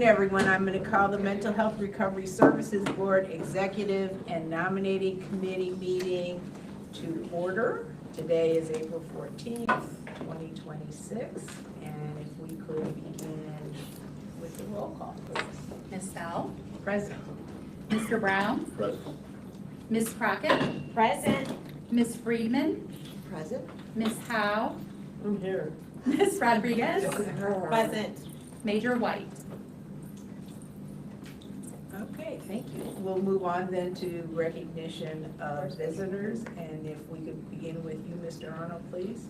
Everyone, I'm going to call the Mental Health Recovery Services Board Executive and Nominating Committee meeting to order. Today is April 14th, 2026, and if we could begin with the roll call, please. Ms. Bell? Present. Mr. Brown? Present. Ms. Crockett? Present. Ms. Friedman? Present. Ms. Howe? I'm here. Ms. Rodriguez? Present. Major White? Okay, thank you. We'll move on then to recognition of visitors, and if we could begin with you, Mr. Arnold, please.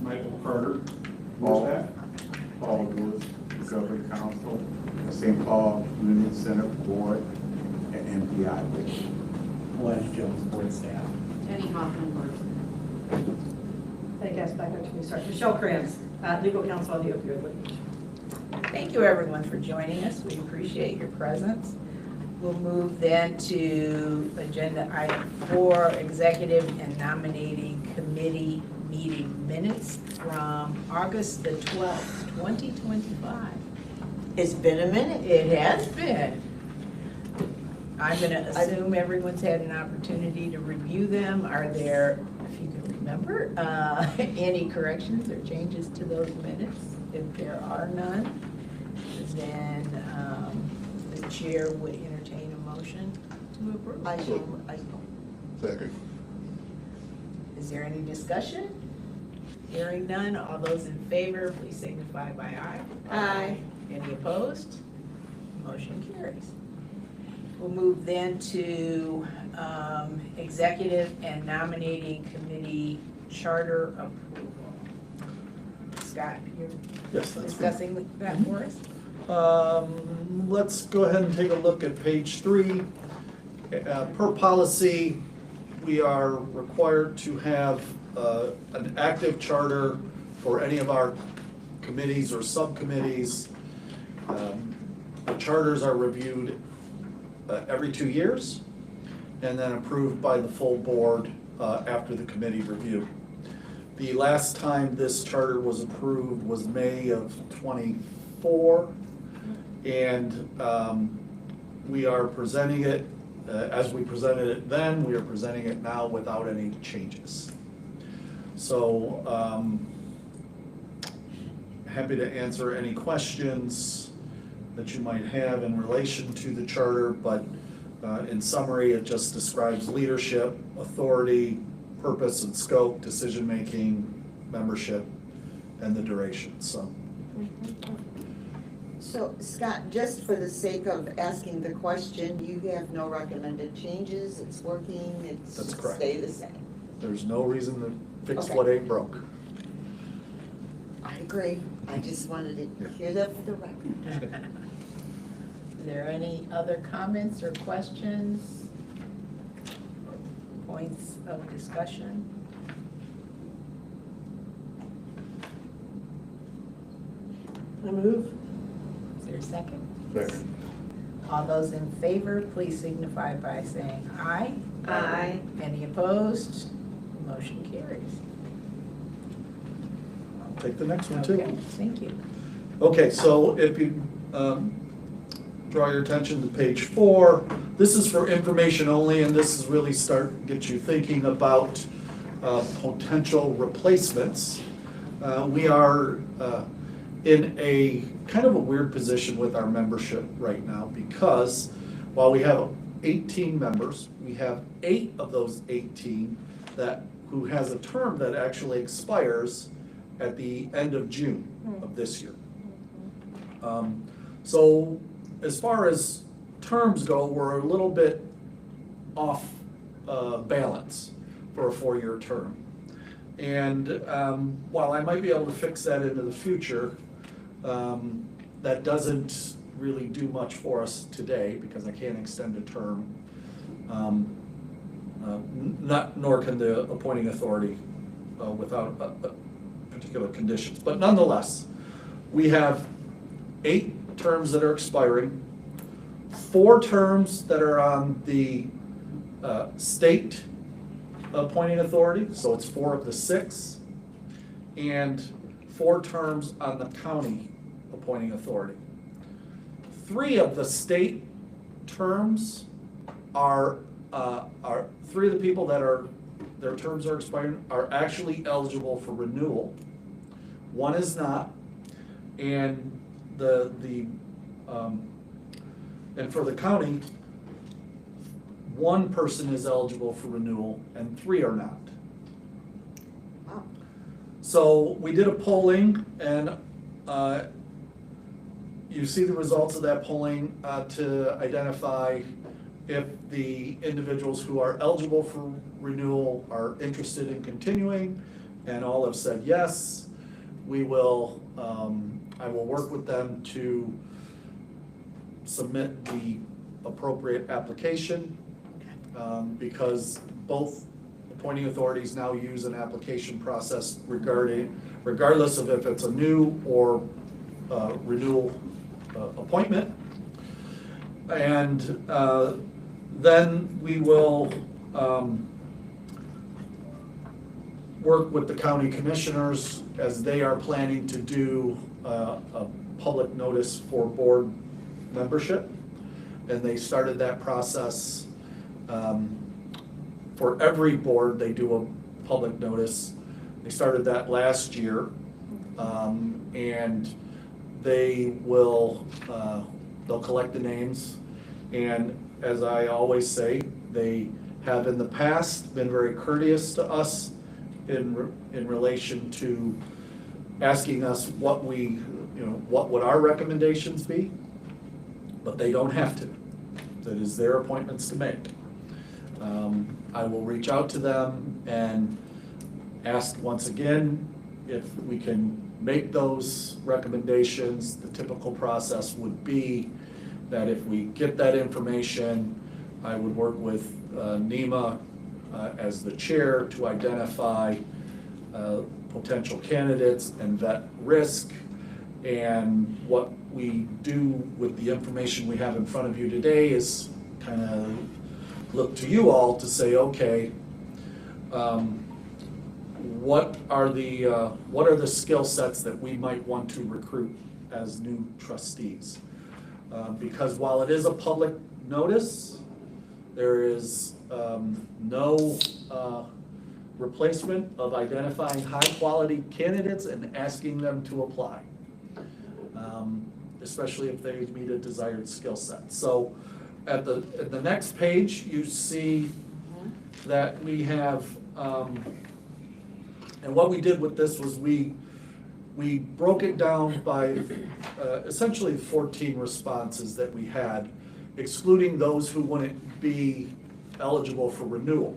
Michael Carter, Paul Lewis, Recovery Council, St. Paul Community Center Board, and MPI. Les Jones, board staff. Jenny Hoffman, board. Thank you guys, back up to me. Sorry. Michelle Krantz, legal counsel on the opioid litigation. Thank you, everyone, for joining us. We appreciate your presence. We'll move then to agenda item 4, executive and nominating committee meeting minutes from August the 12th, 2025. It's been a minute. It has been. I'm going to assume everyone's had an opportunity to review them. Are there, if you can remember, any corrections or changes to those minutes? If there are none, then the chair would entertain a motion to approve. I Second. Is there any discussion? Hearing none, all those in favor, please signify by aye. Aye. Any opposed? Motion carries. We'll move then to executive and nominating committee charter approval. Scott, you're Yes, that's me. discussing that for us? Let's go ahead and take a look at page 3. Per policy, we are required to have an active charter for any of our committees or subcommittees. The charters are reviewed every 2 years and then approved by the full board after the committee review. The last time this charter was approved was May of '24, and we are presenting it as we presented it then. We are presenting it now without any changes. So happy to answer any questions that you might have in relation to the charter, but in summary, it just describes leadership, authority, purpose and scope, decision-making, membership, and the duration. So Scott, just for the sake of asking the question, you have no recommended changes, it's working, it's That's correct. stay the same? there's no reason to fix Okay. what ain't broke. I agree, I just wanted to hear that for the record. Are there any other comments or questions? Points of discussion? I move. Is there a second? Second. All those in favor, please signify by saying aye. Aye. Any opposed? Motion carries. I'll take the next one too. Okay, thank you. Okay, so if you draw your attention to page 4, this is for information only, and this is really get you thinking about potential replacements. We are in a kind of a weird position with our membership right now, because while we have 18 members, we have 8 of those 18 who has a term that actually expires at the end of June of this year. So as far as terms go, we're a little bit off balance for a 4-year term. And while I might be able to fix that into the future, that doesn't really do much for us today, because I can't extend a term, nor can the appointing authority without particular conditions. But nonetheless, we have 8 terms that are expiring, 4 terms that are on the state appointing authority, so it's 4 of the 6, and 4 terms on the county appointing authority. 3 of the state terms are 3 of the people that their terms are expiring are actually eligible for renewal. 1 is not, and and for the county, 1 person is eligible for renewal and 3 are not. Wow. So we did a polling, and you see the results of that polling to identify if the individuals who are eligible for renewal are interested in continuing, and all have said yes. We will, I will work with them to submit the appropriate application, because both appointing authorities now use an application process regardless of if it's a new or renewal appointment. And then we will work with the county commissioners as they are planning to do a public notice for board membership. And they started that process. For every board, they do a public notice. They started that last year. And they will, they'll collect the names. And as I always say, they have in the past been very courteous to us in relation to asking us what would our recommendations be, but they don't have to. That is their appointments to make. I will reach out to them and ask once again if we can make those recommendations. The typical process would be that if we get that information, I would work with NEMA as the chair to identify potential candidates and vet risk. And what we do with the information we have in front of you today is kind of look to you all to say, okay, what are the skill sets that we might want to recruit as new trustees? Because while it is a public notice, there is no replacement of identifying high-quality candidates and asking them to apply, especially if they meet a desired skill set. So at the next page, you see that we have, and what we did with this was we broke it down by essentially 14 responses that we had, excluding those who wouldn't be eligible for renewal,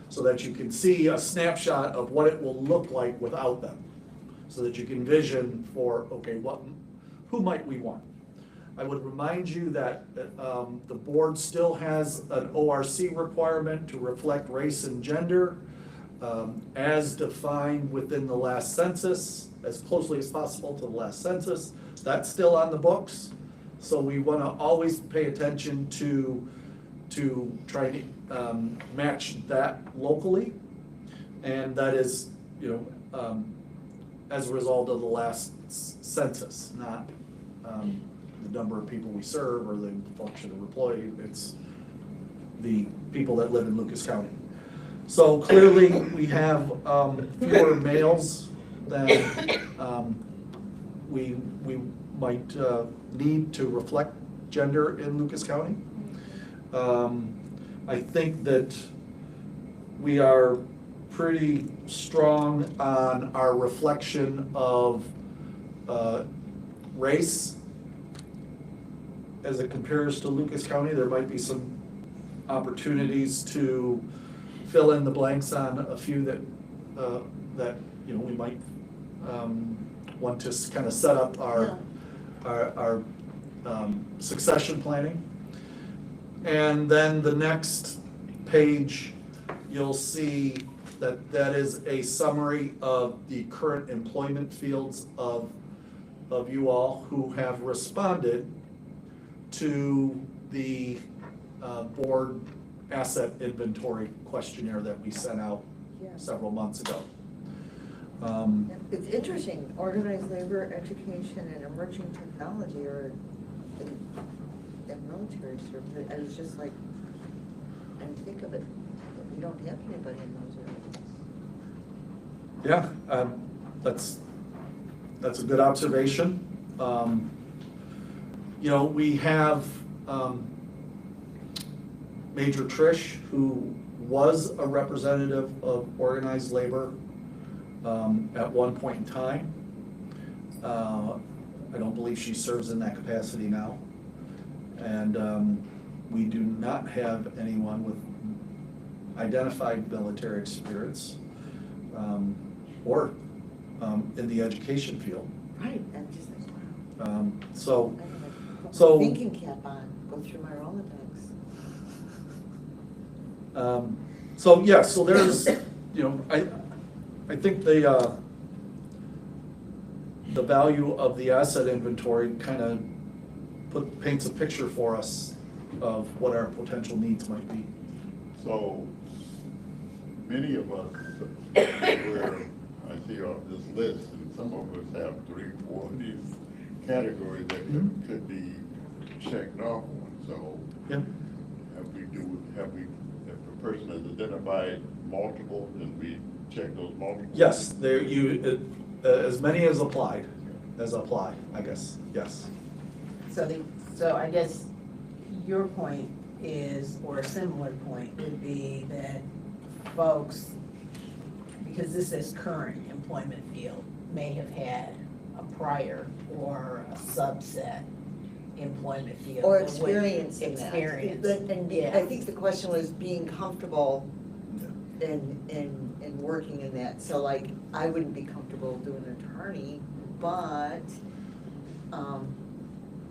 so that you can see a snapshot of what it will look like without them, so that you can vision for, okay, who might we want? I would remind you that the board still has an ORC requirement to reflect race and gender as defined within the last census, as closely as possible to the last census. That's still on the books, so we want to always pay attention to try to match that locally, and that is, as a result of the last census, not the number of people we serve or the function of employee. It's the people that live in Lucas County. So clearly, we have fewer males than we might need to reflect gender in Lucas County. I think that we are pretty strong on our reflection of race as it compares to Lucas County. There might be some opportunities to fill in the blanks on a few that we might want to kind of set up our succession planning. And then the next page, you'll see that is a summary of the current employment fields of you all who have responded to the board asset inventory questionnaire that we sent out several months ago. It's interesting, organized labor, education, and emerging technology are in military service. I was just like, I didn't think of it, but we don't have anybody in those areas. Yeah, that's a good observation. You know, we have Major Trish, who was a representative of organized labor at one point in time. I don't believe she serves in that capacity now. And we do not have anyone with identified military experience or in the education field. Right, I'm just like, wow. So, I gotta put so- my thinking cap on, go through my Rolodex. so yeah, so there's, you know, I think the value of the asset inventory kind of paints a picture for us of what our potential needs might be. So, many of us, where I see on this list, and some of us have 3, 4 of these categories that could be checked off on. So, Yeah. if a person has identified multiple, then we check those multiple? Yes, there as many as apply, I guess, yes. So I guess your point is, or a similar point would be that folks, because this is current employment field, may have had a prior or a subset employment field. Or that would- experience in that. Experience, And yeah. I think the question was being comfortable in working in that. So like, I wouldn't be comfortable doing attorney, but,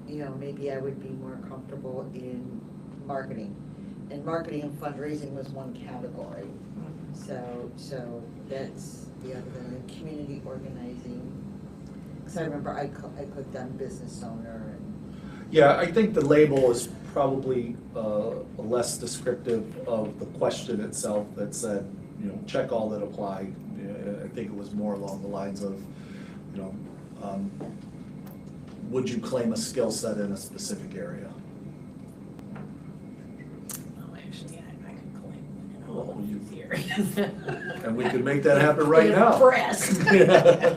you know, maybe I would be more comfortable in marketing. And marketing and fundraising was one category. So that's the other one, and community organizing. Because I remember I clicked on business owner and. Yeah, I think the label is probably less descriptive of the question itself that said, you know, check all that apply. I think it was more along the lines of, you know, would you claim a skill set in a specific area? Oh, actually, I could claim one in Well, all of you- these areas. And we could make that happen right now. Impressed. Yeah,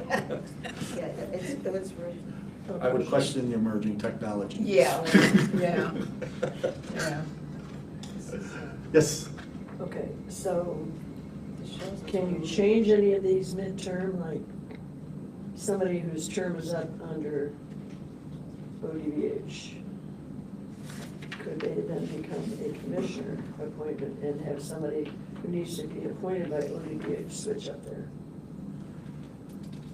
it was really. I would question the emerging technology. Yeah, yeah. Yeah. Yes, Okay, so can you change any of these midterm, like somebody whose term is up under ODVH? Could they then become a commissioner appointment and have somebody who needs to be appointed by ODVH switch up there?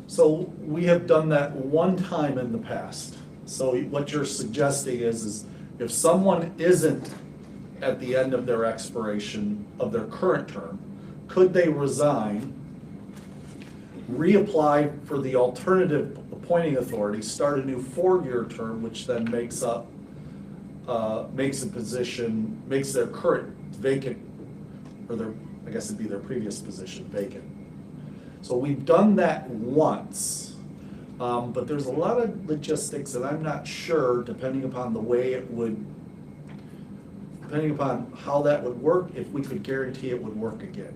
so we have done that one time in the past. So what you're suggesting is if someone isn't at the end of their expiration of their current term, could they resign, reapply for the alternative appointing authority, start a new 4-year term, which then makes their current vacant, or I guess it'd be their previous position vacant. So we've done that once, but there's a lot of logistics, and I'm not sure, depending upon how that would work, if we could guarantee it would work again,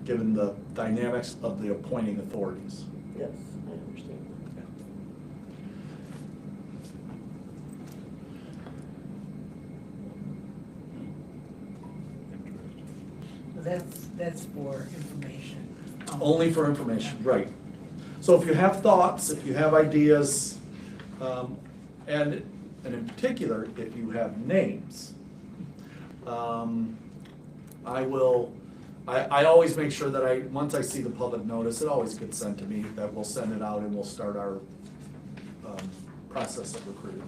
given the dynamics of the appointing authorities. Yes, I understand. That's for information. Only for information, right. So if you have thoughts, if you have ideas, and in particular, if you have names, I always make sure that once I see the public notice, it always gets sent to me, that we'll send it out and we'll start our process of recruiting.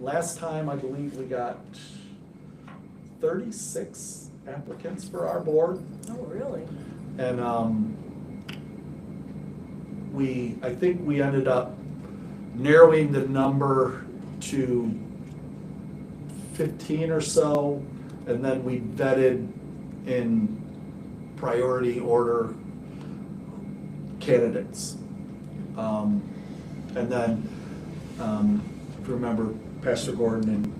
Last time, I believe we got 36 applicants for our board. Oh, really? And I think we ended up narrowing the number to 15 or so, and then we vetted in priority order candidates. And then, if you remember, Pastor Gordon and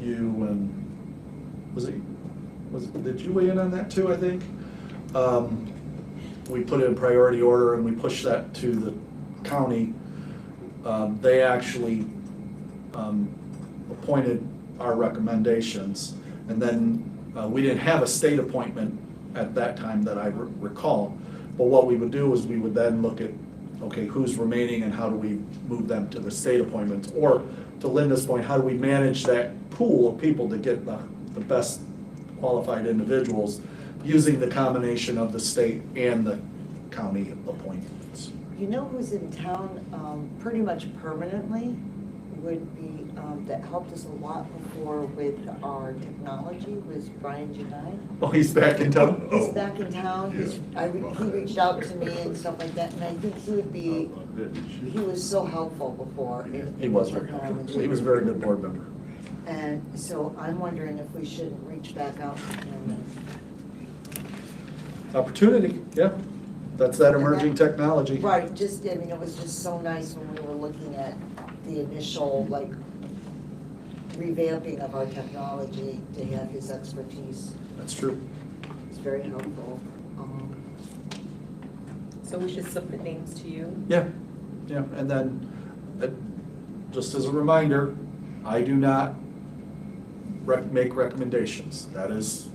you and, did you weigh in on that too, I think? We put it in priority order and we pushed that to the county. They actually appointed our recommendations. And then we didn't have a state appointment at that time that I recall. But what we would do is we would then look at, okay, who's remaining and how do we move them to the state appointments? Or to Linda's point, how do we manage that pool of people to get the best qualified individuals using the combination of the state and the county appointments? You know who's in town pretty much permanently would be, that helped us a lot before with our technology, was Brian Janai. Oh, he's back in town? He's back in town, he reached out to me and stuff like that, and I think he would be, he was so helpful before. He was very helpful. He was a very good board member. And so I'm wondering if we shouldn't reach back out to him. Opportunity, yeah. That's that emerging technology. Right, just, I mean, it was just so nice when we were looking at the initial, like, revamping of our technology to have his expertise. That's true. It's very helpful. So we should submit names to you? Yeah, yeah. And then, just as a reminder, I do not make recommendations. That is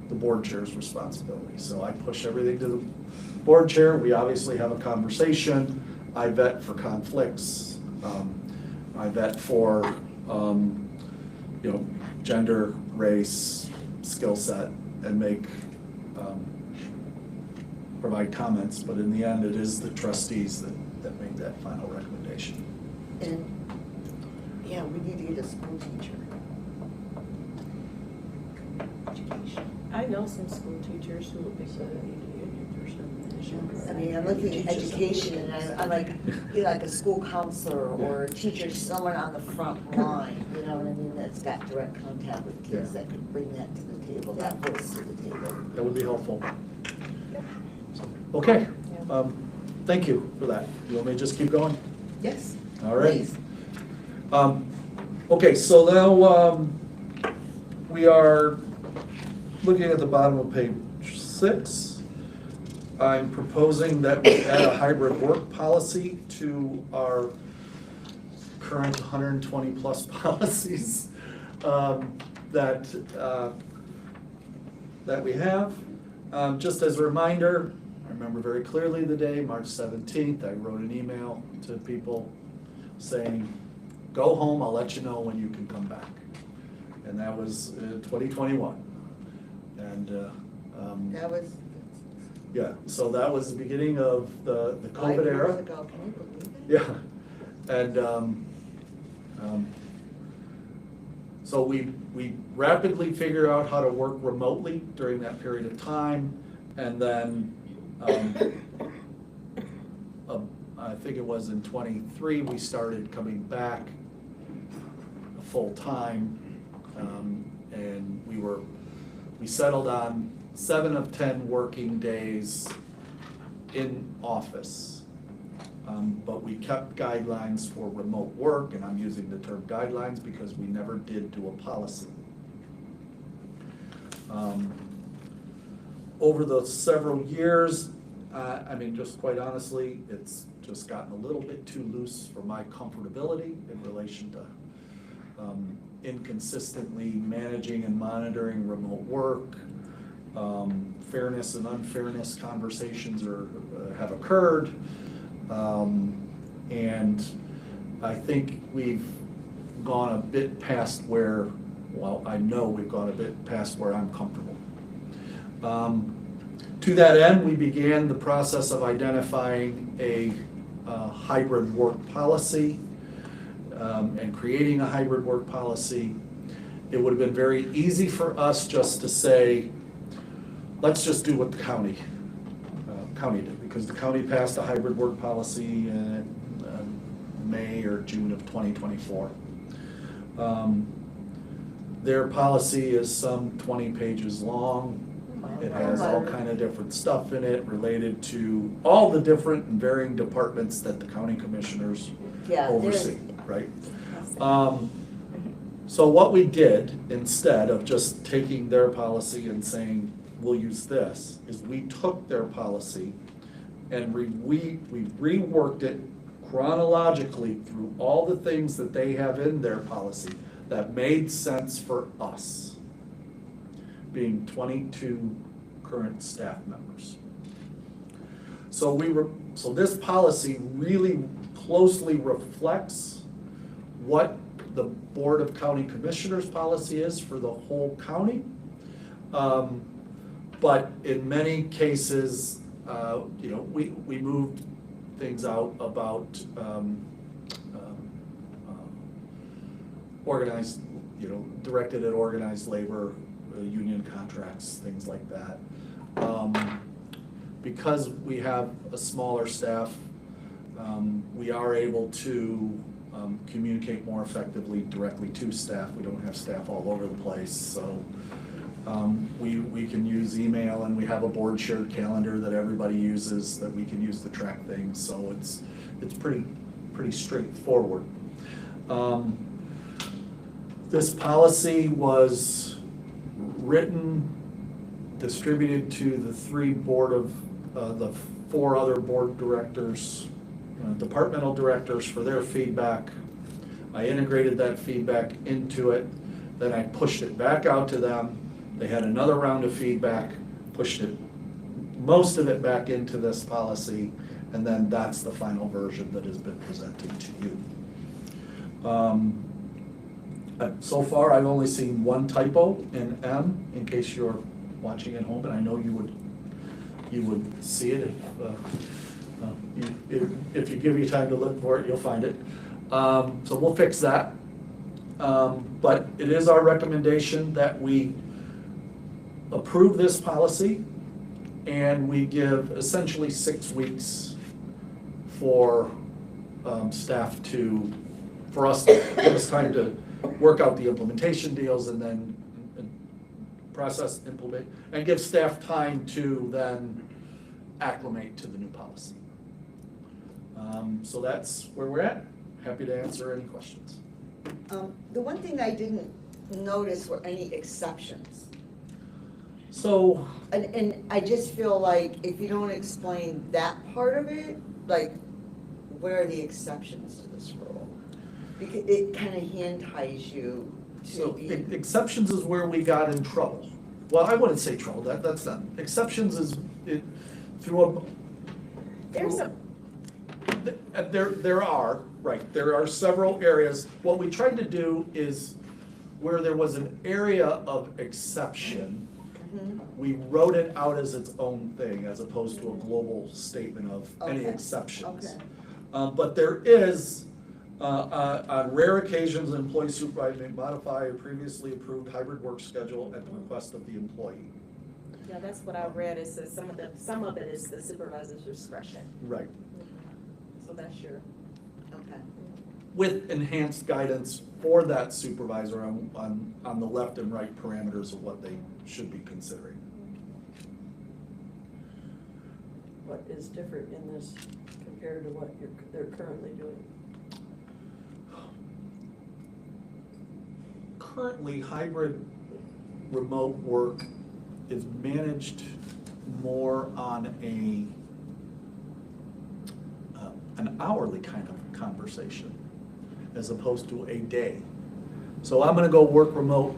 the board chair's responsibility. So I push everything to the board chair. We obviously have a conversation. I vet for conflicts. I vet for, gender, race, skill set, and provide comments. But in the end, it is the trustees that make that final recommendation. And, yeah, we need to get a school teacher. Education. I know some school teachers who will be good at ED person. I mean, I'm looking at education, and I'm like, like a school counselor or a teacher, someone on the front line, you know what I mean, that's got direct contact with kids that could bring that to the table, that voice to the table. That would be helpful. Okay, thank you for that. You want me to just keep going? Yes. All right. Please. Okay, so now we are looking at the bottom of page 6. I'm proposing that we add a hybrid work policy to our current 120 plus policies that we have. Just as a reminder, I remember very clearly the day, March 17th, I wrote an email to people saying, go home, I'll let you know when you can come back. And that was 2021. And That was yeah, so that was the beginning of the 5 COVID years era. ago, can you believe it? Yeah, and so we rapidly figured out how to work remotely during that period of time, and then I think it was in 23 we started coming back full time, and we settled on 7 of 10 working days in office. But we kept guidelines for remote work, and I'm using the term guidelines because we never did do a policy. Over the several years, just quite honestly, it's just gotten a little bit too loose for my comfortability in relation to inconsistently managing and monitoring remote work. Fairness and unfairness conversations have occurred. And I think we've gone a bit past where, I know we've gone a bit past where I'm comfortable. To that end, we began the process of identifying a hybrid work policy and creating a hybrid work policy. It would have been very easy for us just to say, let's just do what the county did, because the county passed a hybrid work policy in May or June of 2024. Their policy is some 20 pages long. It has all kind of different stuff in it related to all the different and varying departments that the county commissioners Yeah, there's- oversee, right? So what we did, instead of just taking their policy and saying, we'll use this, is we took their policy and we reworked it chronologically through all the things that they have in their policy that made sense for us, being 22 current staff members. So so this policy really closely reflects what the Board of County Commissioners policy is for the whole county. But in many cases, we moved things out about organized, directed at organized labor, union contracts, things like that. Because we have a smaller staff, we are able to communicate more effectively directly to staff. We don't have staff all over the place, so we can use email, and we have a board shared calendar that everybody uses that we can use to track things, so it's pretty straightforward. This policy was written, distributed to the the 4 other board directors, departmental directors for their feedback. I integrated that feedback into it, then I pushed it back out to them. They had another round of feedback, pushed most of it back into this policy, and then that's the final version that has been presented to you. So far, I've only seen one typo in M, in case you're watching at home, and I know you would see it if you give you time to look for it, you'll find it. So we'll fix that. But it is our recommendation that we approve this policy, and we give essentially 6 weeks for staff for us to give us time to work out the implementation deals and then process, implement, and give staff time to then acclimate to the new policy. So that's where we're at. Happy to answer any questions. The one thing I didn't notice were any exceptions. So, And I just feel like if you don't explain that part of it, like, where are the exceptions to this rule? Because it kind of hand ties you to so be. exceptions is where we got in trouble. Well, I wouldn't say trouble, that's not, exceptions is through There's a, there are several areas. What we tried to do is where there was an area of exception, we wrote it out as its own thing as opposed to a global statement of any Okay. exceptions. Okay. But there is, on rare occasions, an employee supervisor may modify a previously approved hybrid work schedule at the request of the employee. yeah, that's what I read, it says some of it is the supervisor's discretion, Right. so that's your. Okay. With enhanced guidance for that supervisor on the left and right parameters of what they should be considering. What is different in this compared to what they're currently doing? Currently, hybrid remote work is managed more on an hourly kind of conversation as opposed to a day. So I'm gonna go work remote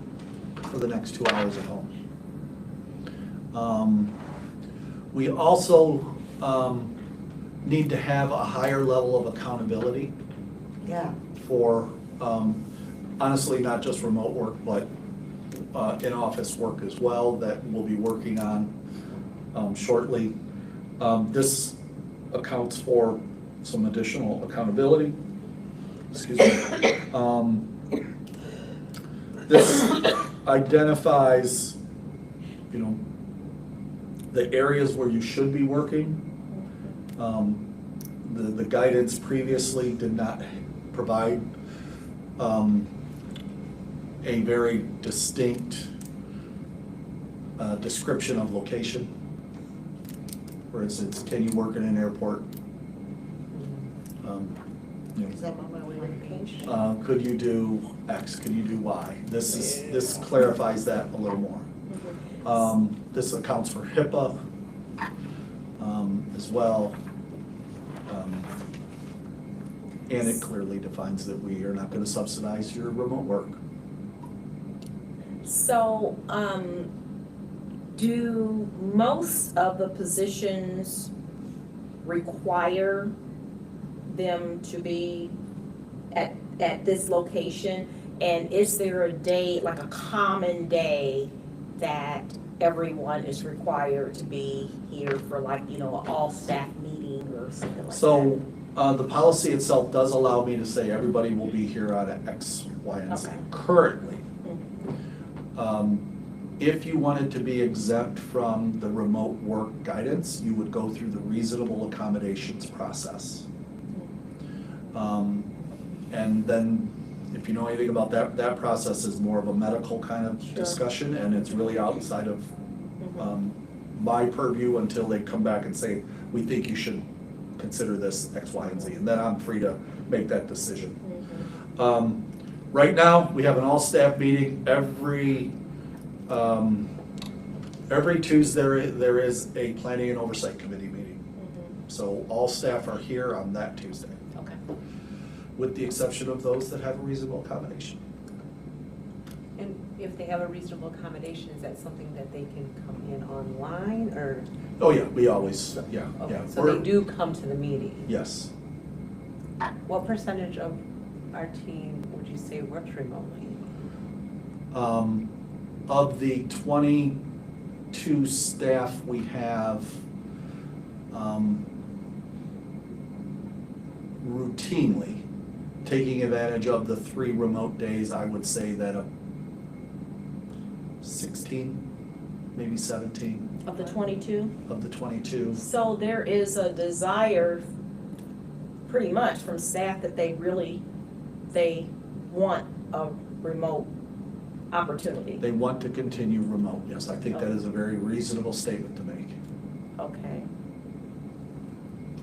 for the next 2 hours at home. We also need to have a higher level of accountability Yeah. for, honestly, not just remote work, but in-office work as well that we'll be working on shortly. This accounts for some additional accountability. Excuse me. This identifies, the areas where you should be working. The guidance previously did not provide a very distinct description of location. For instance, can you work in an airport? You know, Is that on my way to page? could you do X, could you do Y? This clarifies that a little more. This accounts for HIPAA, as well. And it clearly defines that we are not gonna subsidize your remote work. So, do most of the positions require them to be at this location? And is there a day, like a common day, that everyone is required to be here for, like, you know, an all-staff meeting or something like that? So, the policy itself does allow me to say everybody will be here on X, Y, and Z Okay. currently. If you wanted to be exempt from the remote work guidance, you would go through the reasonable accommodations process. And then, if you know anything about that, that process is more of a medical kind of Sure. discussion, and it's really outside of my purview until they come back and say, we think you should consider this X, Y, and Z, and then I'm free to make that decision. Right now, we have an all-staff meeting every Tuesday. There is a planning and oversight committee meeting. So all staff are here on that Tuesday, Okay. with the exception of those that have a reasonable accommodation. And if they have a reasonable accommodation, is that something that they can come in online, or? Oh, yeah, we always, yeah, Okay, yeah. so they do come to the meeting? Yes. What percentage of our team would you say works remotely? Of the 22 staff we have, routinely taking advantage of the 3 remote days, I would say that 16, maybe 17 Of the 22? of the 22. So there is a desire, pretty much, from staff that they want a remote opportunity. They want to continue remote, yes. I think that is a very reasonable statement to make. Okay.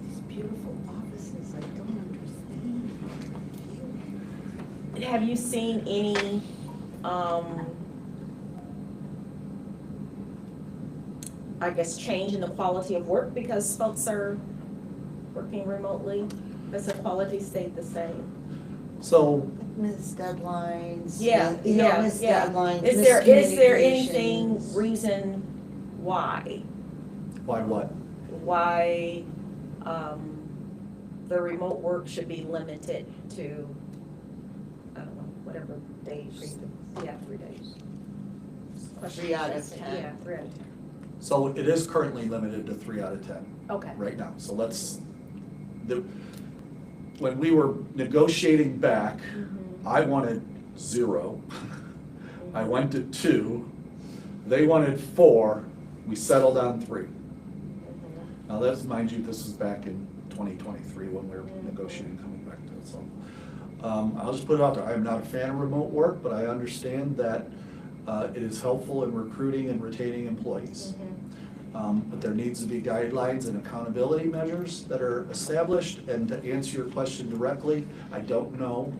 These beautiful offices, I don't understand. Have you seen any, I guess, change in the quality of work because folks are working remotely? Does the quality stay the same? So, Missed deadlines. Yeah, you know, yeah, missed yeah. deadlines, Is there anything, miscommunications. reason why? why what? Why, the remote work should be limited to, I don't know, whatever days? 3 days. 3 out of 10. Yeah, 3 out of 10. So it is currently limited to 3 out of 10 Okay. right now. So when we were negotiating back, I wanted 0. I went to 2. They wanted 4. We settled on 3. Now that's, mind you, this was back in 2023 when we were negotiating coming back to it. So I'll just put it out there. I am not a fan of remote work, but I understand that it is helpful in recruiting and retaining employees. But there needs to be guidelines and accountability measures that are established. And to answer your question directly, I don't know.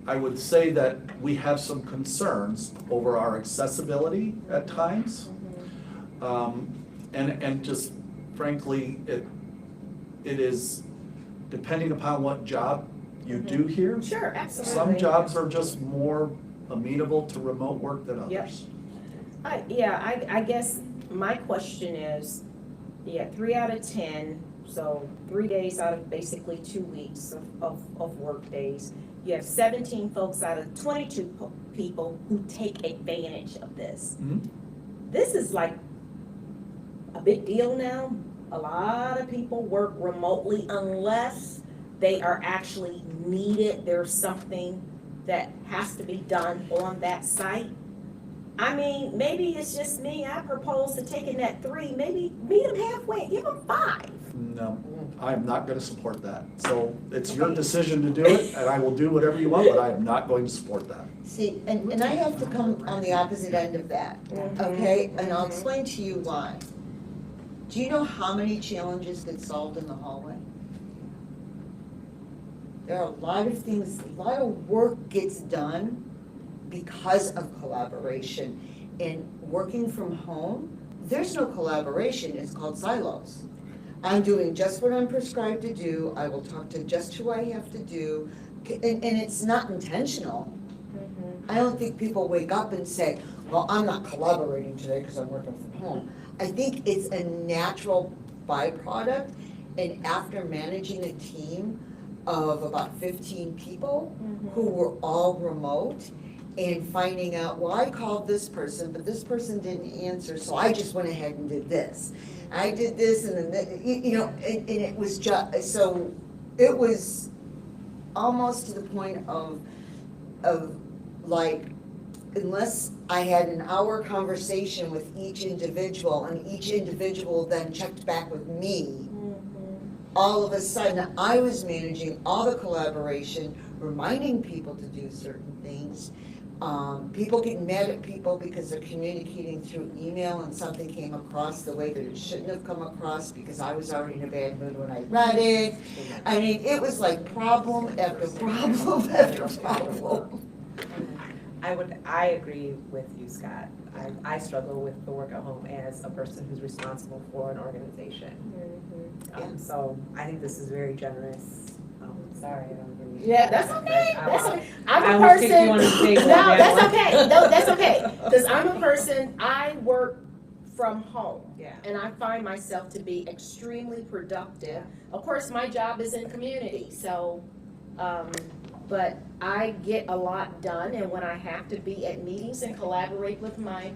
I would say that we have some concerns over our accessibility at times. And just frankly, it is depending upon what job you do here. Sure, absolutely. Some jobs are just more amenable to remote work than others. Yep. I guess my question is, 3 out of 10, so 3 days out of basically 2 weeks of work days. You have 17 folks out of 22 people who take advantage of this. Mhm. This is like a big deal now. A lot of people work remotely unless they are actually needed. There's something that has to be done on that site. I mean, maybe it's just me. I propose to taking that 3, maybe meet them halfway, give them 5. No, I'm not gonna support that. So it's your decision to do it, and I will do whatever you want, but I am not going to support that. See, and I have to come on the opposite end of that, okay? And I'll explain to you why. Do you know how many challenges get solved in the hallway? There are a lot of things, a lot of work gets done because of collaboration. And working from home, there's no collaboration, it's called silos. I'm doing just what I'm prescribed to do, I will talk to just who I have to do, and it's not intentional. I don't think people wake up and say, well, I'm not collaborating today because I'm working from home. I think it's a natural byproduct, and after managing a team of about 15 people who were all remote, and finding out, well, I called this person, but this person didn't answer, so I just went ahead and did this. I did this, and then, you know, and it was just, so it was almost to the point of like, unless I had an hour conversation with each individual, and each individual then checked back with me, all of a sudden, I was managing all the collaboration, reminding people to do certain things. People getting mad at people because they're communicating through email and something came across the way that it shouldn't have come across because I was already in a bad mood when I read it. I mean, it was like problem after problem after problem. I agree with you, Scott. I struggle with the work at home as a person who's responsible for an organization. So I think this is very generous. Sorry, I don't agree. Yeah, that's okay. I'm I a almost kicked person. you on the table No, on that that's one. okay. No, that's okay. Because I'm a person, I work from home. Yeah. And I find myself to be extremely productive. Of course, my job is in community, so, but I get a lot done, and when I have to be at meetings and collaborate with my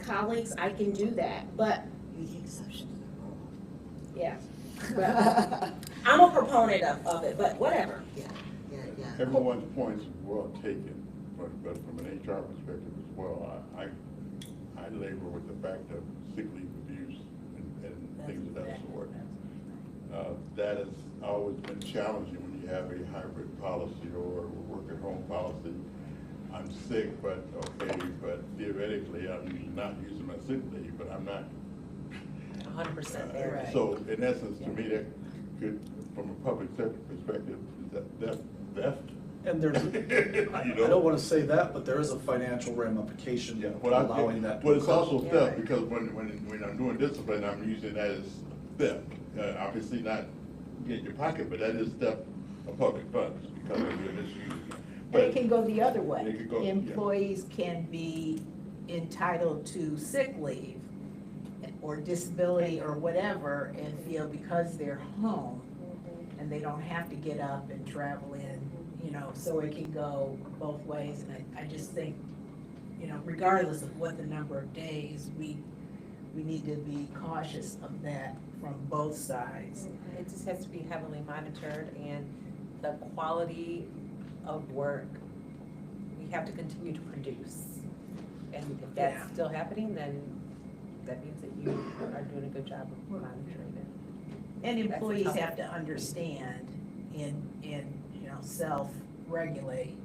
colleagues, I can do that. But, You the exception to the rule. yeah. But I'm a proponent of it, but whatever. Yeah. Everyone's points are well taken, but from an HR perspective as well, I labor with the fact of sick leave abuse and things of that sort. That has always been challenging when you have a hybrid policy or a work at home policy. I'm sick, but theoretically, I'm not using my sick leave, but I'm not 100% there. Right. So in essence, to me, that could, from a public sector perspective, that's theft. And there's, I don't wanna say that, but there is a financial ramification Yeah, to well, allowing that. well, it's also Yeah. theft, because when I'm doing discipline, I'm using that as theft. Obviously not in your pocket, but that is theft of public funds, because of your misuse. And it can go the other way. It could go, yeah. Employees can be entitled to sick leave or disability or whatever and feel because they're home and they don't have to get up and travel in, you know, so it can go both ways. And I just think, you know, regardless of what the number of days, we need to be cautious of that from both sides. It just has to be heavily monitored, and the quality of work, we have to continue to produce. And if that's Yeah. still happening, then that means that you are doing a good job of monitoring it. And That's employees tough. have to understand and, you know, self-regulate,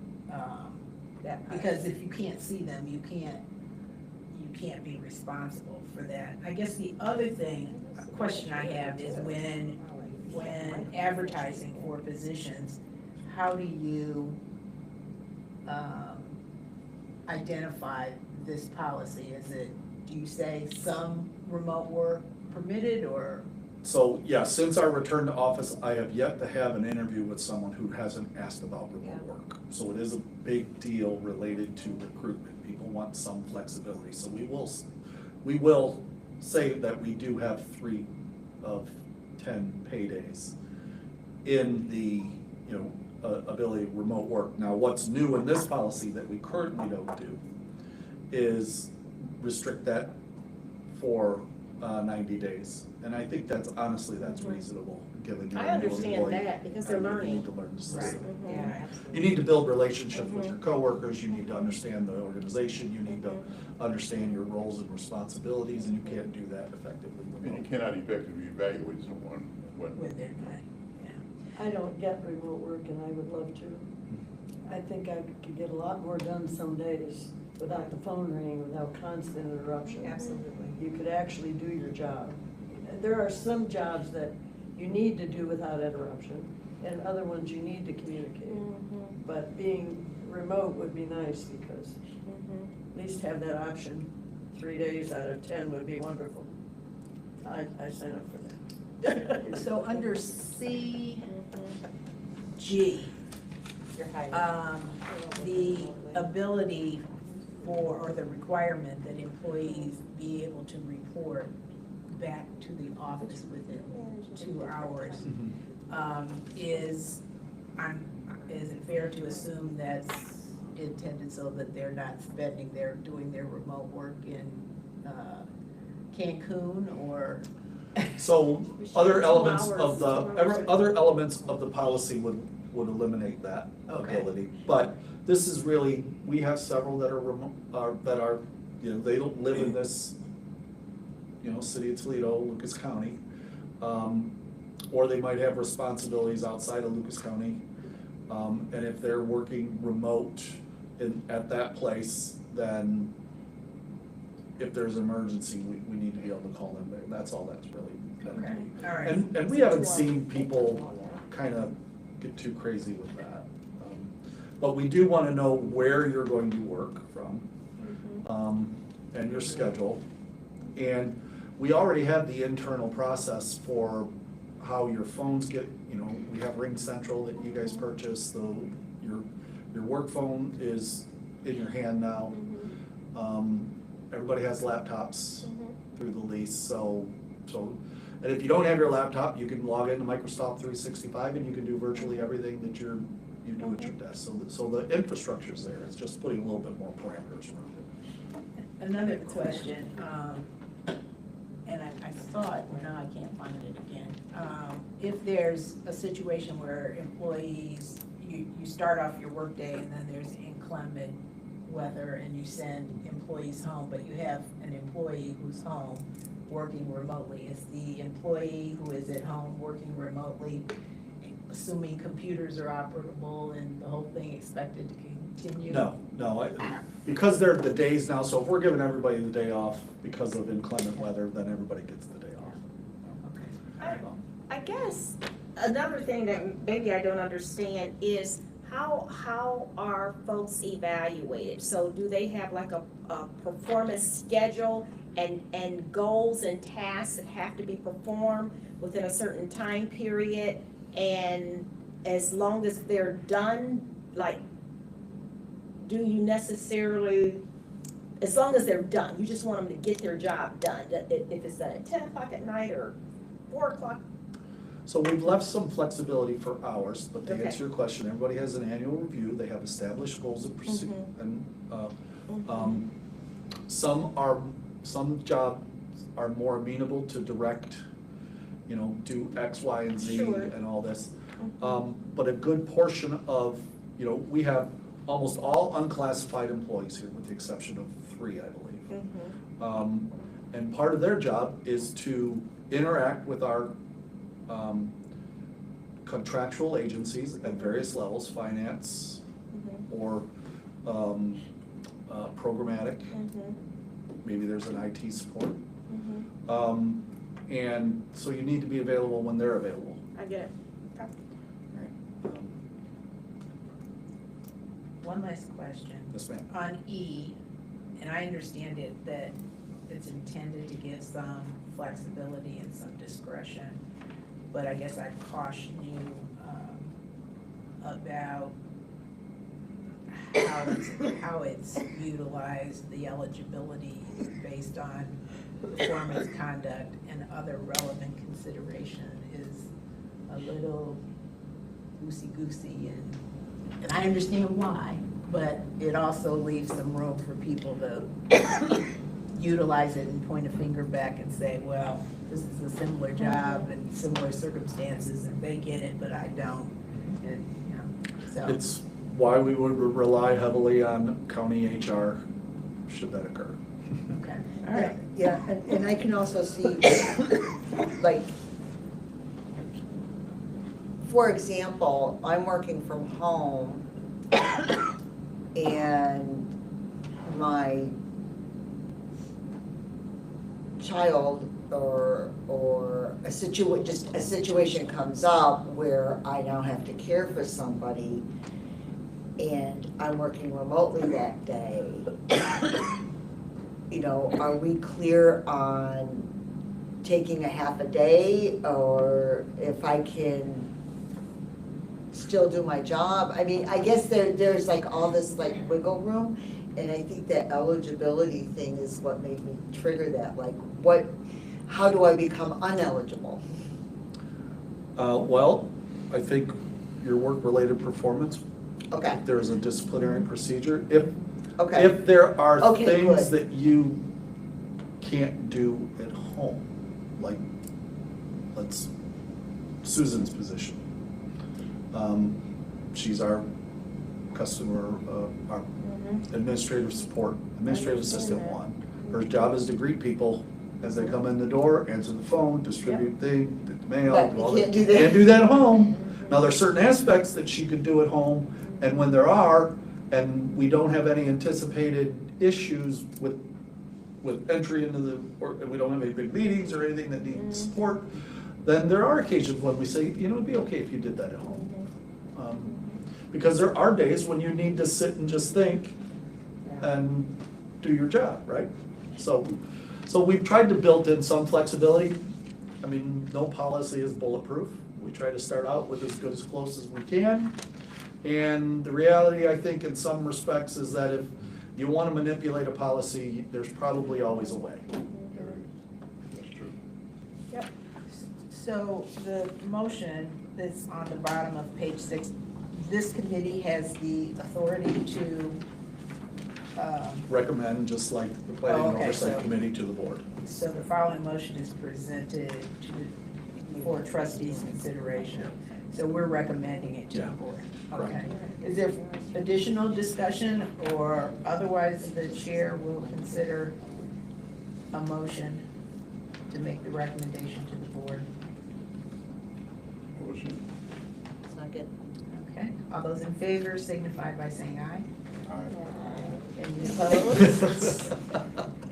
That part. because if you can't see them, you can't be responsible for that. I guess the other thing, a question I have is when advertising for positions, how do you identify this policy? Do you say some remote work permitted, or? So, yeah, since our return to office, I have yet to have an interview with someone who hasn't asked about remote work. So it is a big deal related to recruitment. People want some flexibility, so we will say that we do have 3 of 10 paydays in the, you know, ability to remote work. Now, what's new in this policy that we currently don't do is restrict that for 90 days. And I think that's reasonable, given you're I a new understand employee. that because they're And you learning. need to learn the system. Yeah, You absolutely. need to build relationships with your coworkers, you need to understand the organization, you need to understand your roles and responsibilities, and you can't do that effectively And you remotely. cannot effectively evaluate someone when. With it, yeah. I don't get remote work and I would love to. I think I could get a lot more done some days without the phone ringing, without constant interruption. Absolutely. You could actually do your job. There are some jobs that you need to do without interruption, and other ones you need to communicate. But being remote would be nice, because at least have that option. 3 days out of 10 would be wonderful. I sign up for that. So under CG, You're hired. the ability for, or the requirement that employees be able to report back to the office within 2 hours, is it fair to assume that's intended so that they're not doing their remote work in Cancun or? So other elements of the, hours. other elements of the policy would eliminate that Okay. ability. But this is really, we have several that are remote, that are, you know, they don't live in this, you know, city of Toledo, Lucas County. Or they might have responsibilities outside of Lucas County. And if they're working remote at that place, then if there's an emergency, we need to be able to call them there. That's all that's really meant to be. All right. And we haven't seen people kind of get too crazy with that. But we do want to know where you're going to work from, and your schedule. And we already have the internal process for how your phones get, you know, we have Ring Central that you guys purchased, so your work phone is in your hand now. Everybody has laptops through the lease, so, and if you don't have your laptop, you can log into Microsoft 365 and you can do virtually everything that you do at your desk. So the infrastructure's there, it's just putting a little bit more parameters around it. Another question, and I saw it, but now I can't find it again. If there's a situation where employees, you start off your workday and then there's inclement weather and you send employees home, but you have an employee who's home working remotely, is the employee who is at home working remotely, assuming computers are operable and the whole thing expected to continue? No, because they're the days now, so if we're giving everybody the day off because of inclement weather, then everybody gets the day off. I guess another thing that maybe I don't understand is how are folks evaluated? So do they have like a performance schedule and goals and tasks that have to be performed within a certain time period? And as long as they're done, like, do you necessarily, as long as they're done, you just want them to get their job done? If it's done at 10 o'clock at night or 4 o'clock? So we've left some flexibility for hours, but to Okay. answer your question, everybody has an annual review, they have established goals and and, some jobs are more amenable to direct, you know, do X, Y, and Z Sure. and all this. But a good portion of, you know, we have almost all unclassified employees here, with the exception of 3, I believe. And part of their job is to interact with our contractual agencies at various levels, finance or programmatic. Maybe there's an IT support. And so you need to be available when they're available. I get it. One last question. Yes, ma'am. On E, and I understand it, that it's intended to give some flexibility and some discretion, but I guess I'd caution you about how it's utilized, the eligibility based on performance, conduct, and other relevant consideration is a little loosey-goosey, and I understand why, but it also leaves some room for people to utilize it and point a finger back and say, well, this is a similar job and similar circumstances, and they get it, but I don't, and, you know, so. It's why we would rely heavily on county HR should that occur. Okay, all right. Yeah, and I can also see, like, for example, I'm working from home and my child or a situation comes up where I now have to care for somebody and I'm working remotely that day. You know, are we clear on taking a half a day, or if I can still do my job? I mean, I guess there's like all this like wiggle room, and I think that eligibility thing is what made me trigger that, like, how do I become uneligible? Well, I think your work-related performance, Okay, there is a disciplinary procedure. If okay, there are Okay, things good. that you can't do at home, like, Susan's position. She's our customer, our administrative support, administrative assistant one. Her job is to greet people as they come in the door, answer the phone, distribute the mail. But you all that. can't do that. Can't do that at home. Now, there are certain aspects that she could do at home, and when there are, and we don't have any anticipated issues with entry into and we don't have any big meetings or anything that needs support, then there are occasions when we say, you know, it'd be okay if you did that at home. Because there are days when you need to sit and just think and do your job, right? So we've tried to build in some flexibility. I mean, no policy is bulletproof. We try to start out with as good as close as we can. And the reality, I think, in some respects, is that if you want to manipulate a policy, there's probably always a way. That's true. Yep. So the motion that's on the bottom of page 6, this committee has the authority to, Recommend, just like the Planning and Okay, Oversight so- Committee to the board. so the following motion is presented for trustees' consideration. So we're recommending it to the Yeah, board. correct. Okay. Is there additional discussion, or otherwise the chair will consider a motion to make the recommendation to the board? Motion. Second. Okay, all those in favor signify by saying aye. Aye. Any opposed?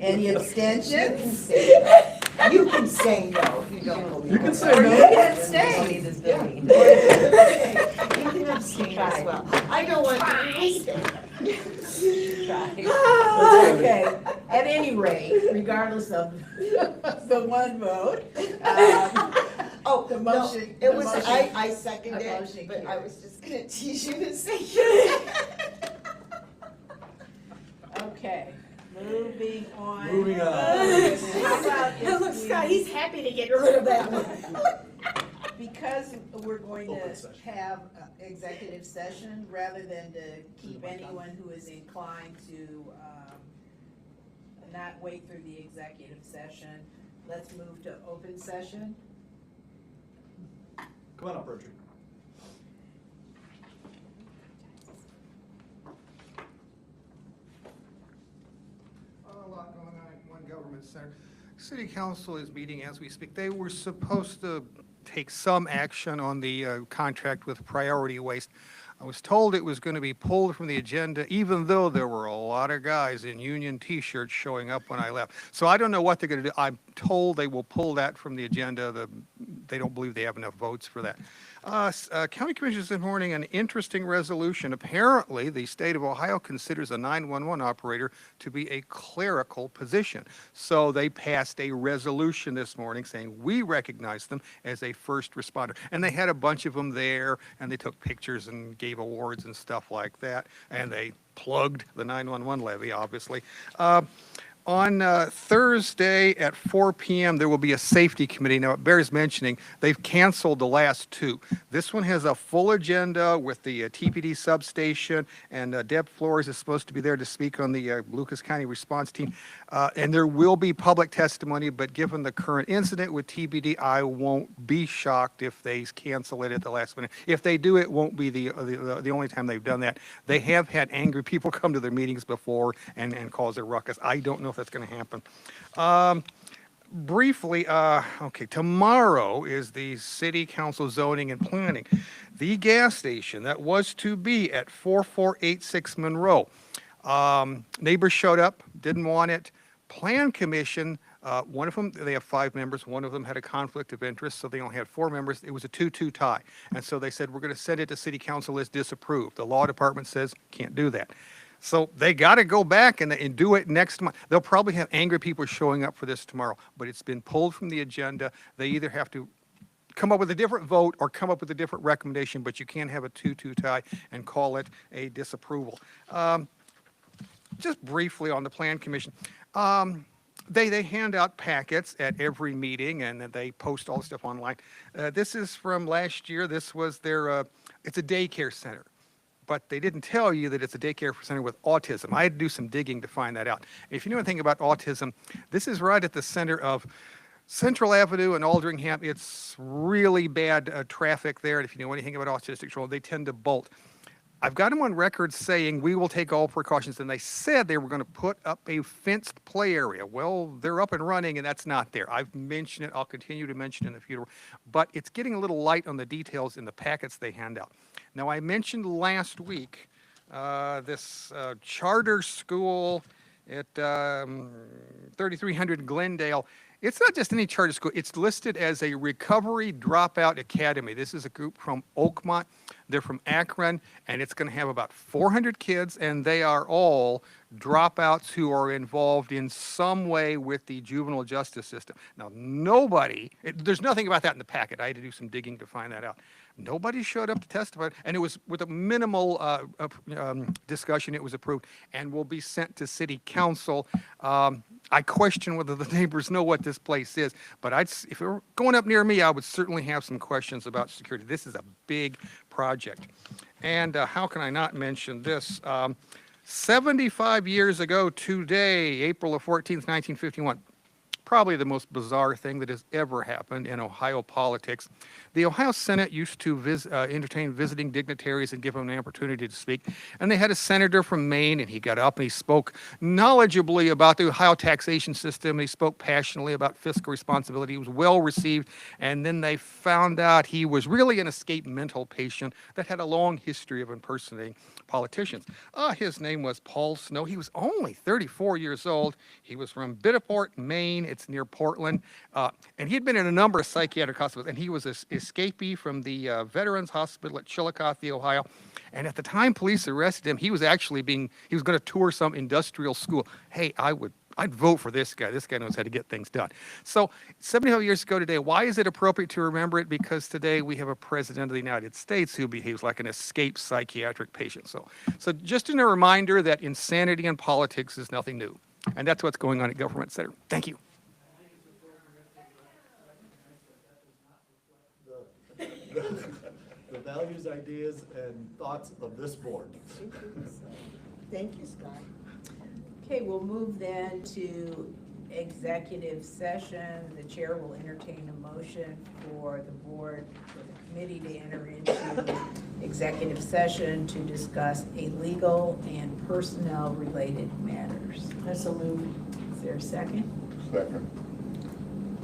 Any abstentions? You can say no if you don't believe. You can it. say Or no. you can abstain. This building. You can abstain as well. I don't want to. Okay, at any rate, regardless of the one vote, Oh, the no, motion- it the was, motion- I seconded the motion it, but I carries. was just gonna tease you to say it. okay, moving on. Moving on. How about Look, if Scott, we, he's happy to get rid of that one. because we're going Open to session. have executive session, rather than to keep anyone who is inclined to not wait through the executive session, let's move to open session. Come on up, Richard. A lot going on at one government center. City Council is meeting as we speak. They were supposed to take some action on the contract with Priority Waste. I was told it was going to be pulled from the agenda, even though there were a lot of guys in union T-shirts showing up when I left. So I don't know what they're going to do. I'm told they will pull that from the agenda. They don't believe they have enough votes for that. County Commissioners this morning, an interesting resolution. Apparently, the state of Ohio considers a 911 operator to be a clerical position. So they passed a resolution this morning saying we recognize them as a first responder. And they had a bunch of them there, and they took pictures and gave awards and stuff like that. And they plugged the 911 levy, obviously. On Thursday at 4 p.m., there will be a safety committee. Now, it bears mentioning, they've canceled the last two. This one has a full agenda with the TPD substation, and Deb Flores is supposed to be there to speak on the Lucas County response team. And there will be public testimony, but given the current incident with TPD, I won't be shocked if they cancel it at the last minute. If they do, it won't be the only time they've done that. They have had angry people come to their meetings before and cause a ruckus. I don't know know if that's gonna happen. Briefly, okay, tomorrow is the City Council Zoning and Planning. The gas station that was to be at 4486 Monroe. Neighbors showed up, didn't want it. Plan Commission, one of them, they have 5 members, one of them had a conflict of interest, so they only had 4 members. It was a 2-2 tie. And so they said, we're gonna send it to City Council as disapproved. The law department says, can't do that. So they got to go back and do it next month. They'll probably have angry people showing up for this tomorrow, but it's been pulled from the agenda. They either have to come up with a different vote or come up with a different recommendation, but you can't have a 2-2 tie and call it a disapproval. Just briefly on the Plan Commission. They hand out packets at every meeting and then they post all the stuff online. This is from last year. This was their, it's a daycare center. But they didn't tell you that it's a daycare center with autism. I had to do some digging to find that out. If you know anything about autism, this is right at the center of Central Avenue and Aldringham. It's really bad traffic there. And if you know anything about autistic children, they tend to bolt. I've got them on record saying we will take all precautions, and they said they were going to put up a fenced play area. Well, they're up and running, and that's not there. I've mentioned it. I'll continue to mention it in the future, but it's getting a little light on the details in the packets they hand out. Now, I mentioned last week this charter school at 3300 Glendale. It's not just any charter school. It's listed as a recovery dropout academy. This is a group from Oakmont. They're from Akron, and it's going to have about 400 kids, and they are all dropouts who are involved in some way with the juvenile justice system. Now, there's nothing about that in the packet. I had to do some digging to find that out. Nobody showed up to testify, and it was with a minimal discussion. It was approved and will be sent to City Council. I question whether the neighbors know what this place is, but if it were going up near me, I would certainly have some questions about security. This is a big project. And how can I not mention this? 75 years ago today, April of 14th, 1951, probably the most bizarre thing that has ever happened in Ohio politics. The Ohio Senate used to entertain visiting dignitaries and give them an opportunity to speak. And they had a senator from Maine, and he got up and he spoke knowledgeably about the Ohio taxation system. He spoke passionately about fiscal responsibility. He was well received. And then they found out he was really an escaped mental patient that had a long history of impersonating politicians. His name was Paul Snow. He was only 34 years old. He was from Biddeport, Maine. It's near Portland. And he had been in a number of psychiatric hospitals, and he was an escapee from the Veterans Hospital at Chillicothe, Ohio. And at the time police arrested him, he was going to tour some industrial school. Hey, I'd vote for this guy. This guy knows how to get things done. So 75 years ago today, why is it appropriate to remember it? Because today we have a president of the United States who behaves like an escaped psychiatric patient. So just a reminder that insanity in politics is nothing new. And that's what's going on at Government Center. Thank you. The values, ideas, and thoughts of this board. Thank you, Scott. Okay, we'll move then to executive session. The chair will entertain a motion for the board, for the committee to enter into executive session to discuss a legal and personnel related matters. I so move. Is there a second? Second.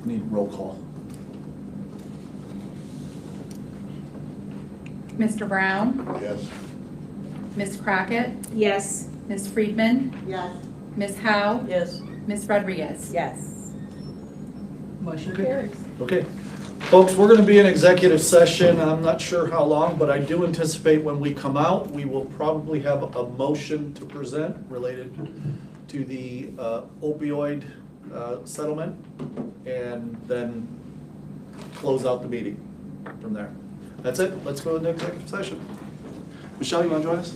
Need roll call. Mr. Brown, Yes. Ms. Crockett, Yes. Ms. Friedman, Yes. Ms. Howe, Yes. Ms. Rodriguez. Yes. Motion carries. Okay. Folks, we're going to be in executive session. I'm not sure how long, but I do anticipate when we come out, we will probably have a motion to present related to the opioid settlement, and then close out the meeting from there. That's it. Let's go into executive session. Michelle, you want to join us?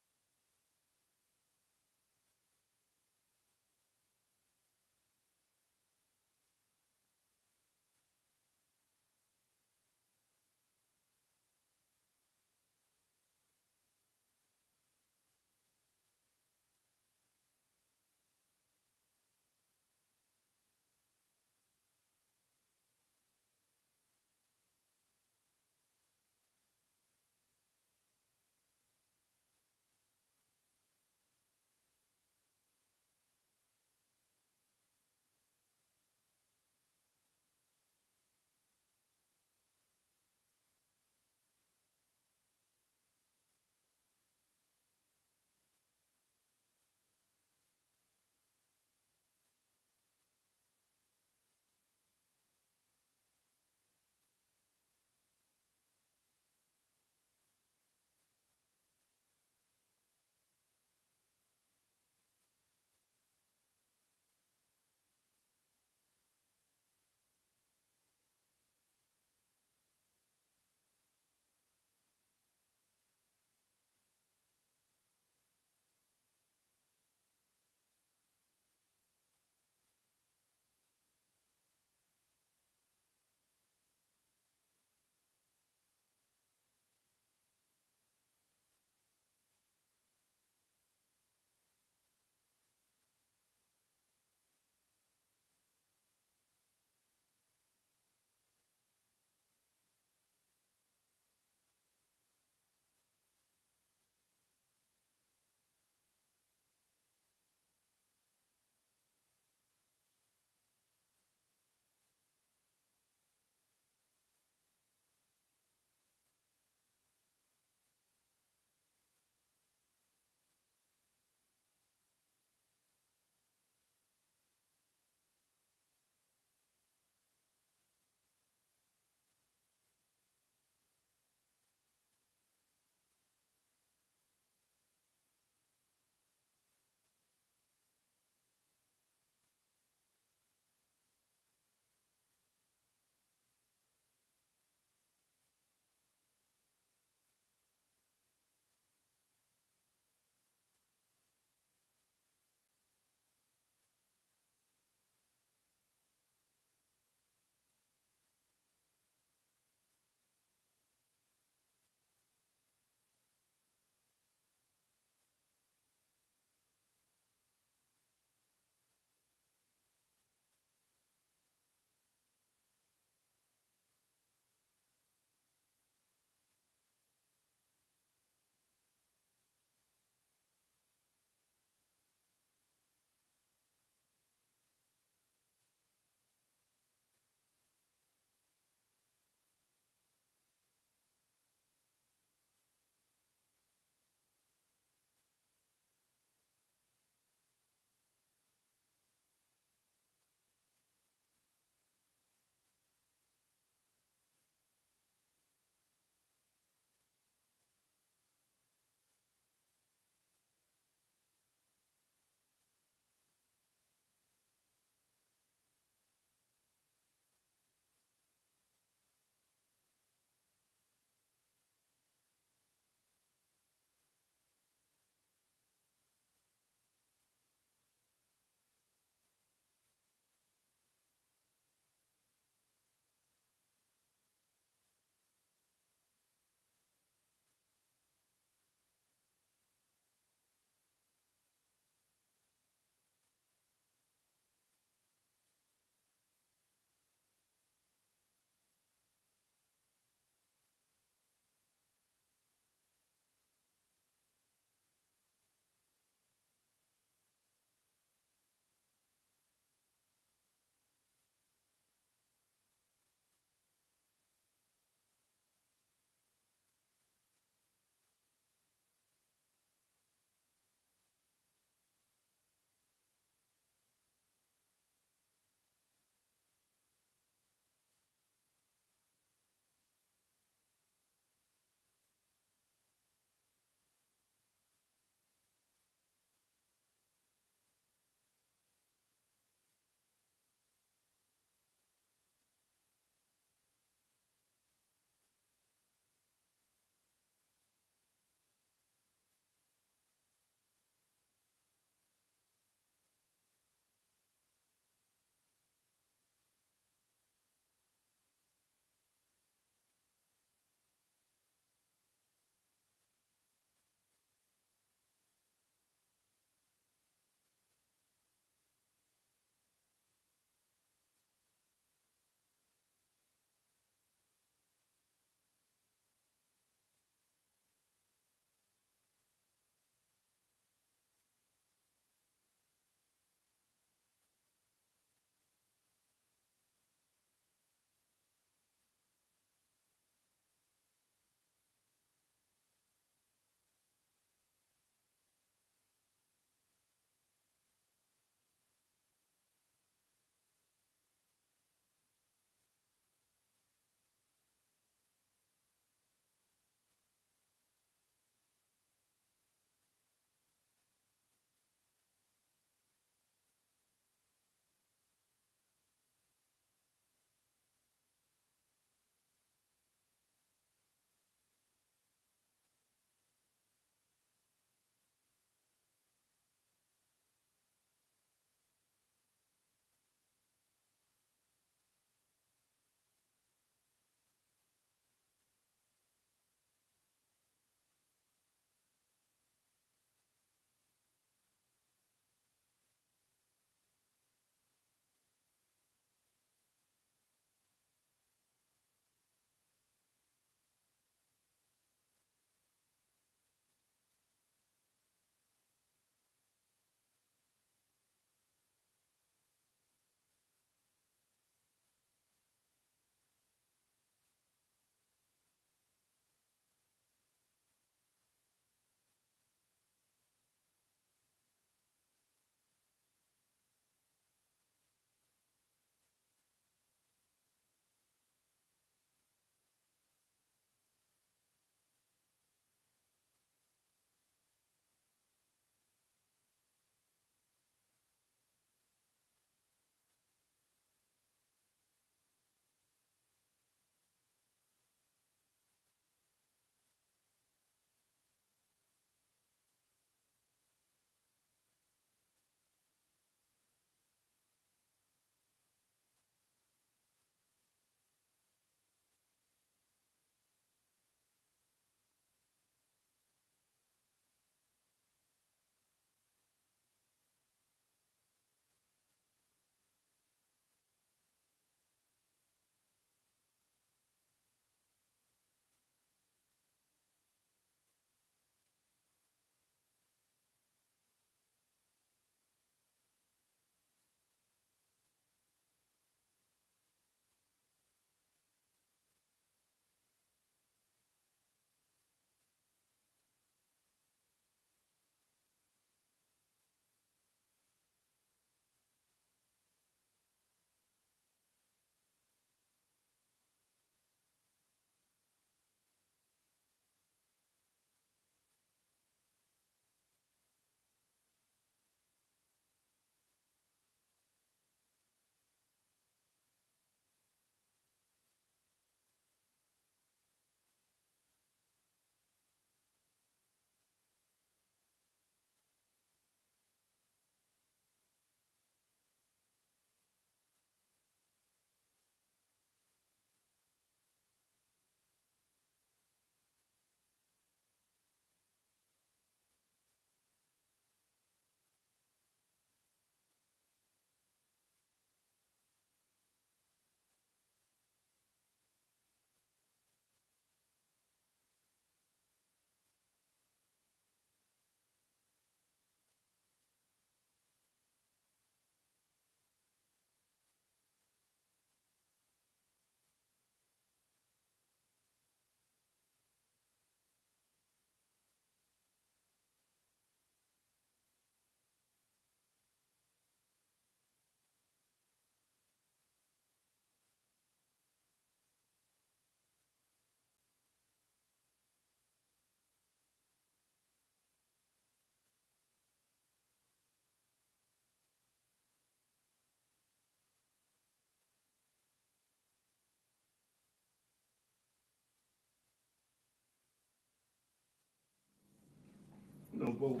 vote.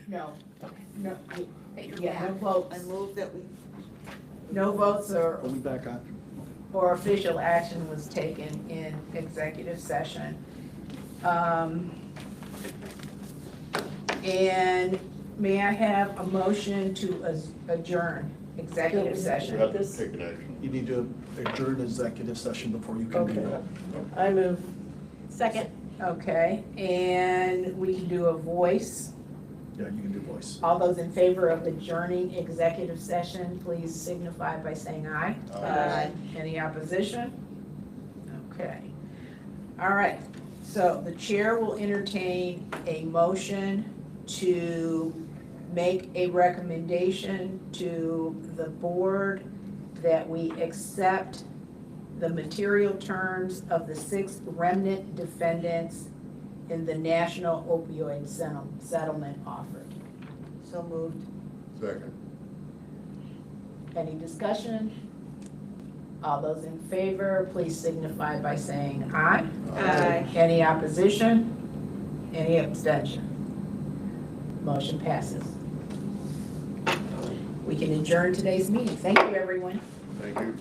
No, no, yeah, no votes. I move that we, No votes Are we back on? or official action was taken in executive session. And may I have a motion to adjourn executive We session? have to take an action. You need to adjourn executive session before you can do Okay. that. I move. Second. Okay, and we can do a voice. Yeah, you can do voice. All those in favor of adjourning executive session, please signify by saying aye. Aye. Any opposition? Okay. All right, so the chair will entertain a motion to make a recommendation to the board that we accept the material terms of the 6 remnant defendants in the national opioid settlement offered. so moved. Second. Any discussion? All those in favor, please signify by saying aye. Aye. Any opposition? Any abstention? Motion passes. We can adjourn today's meeting. Thank you, everyone. Thank you.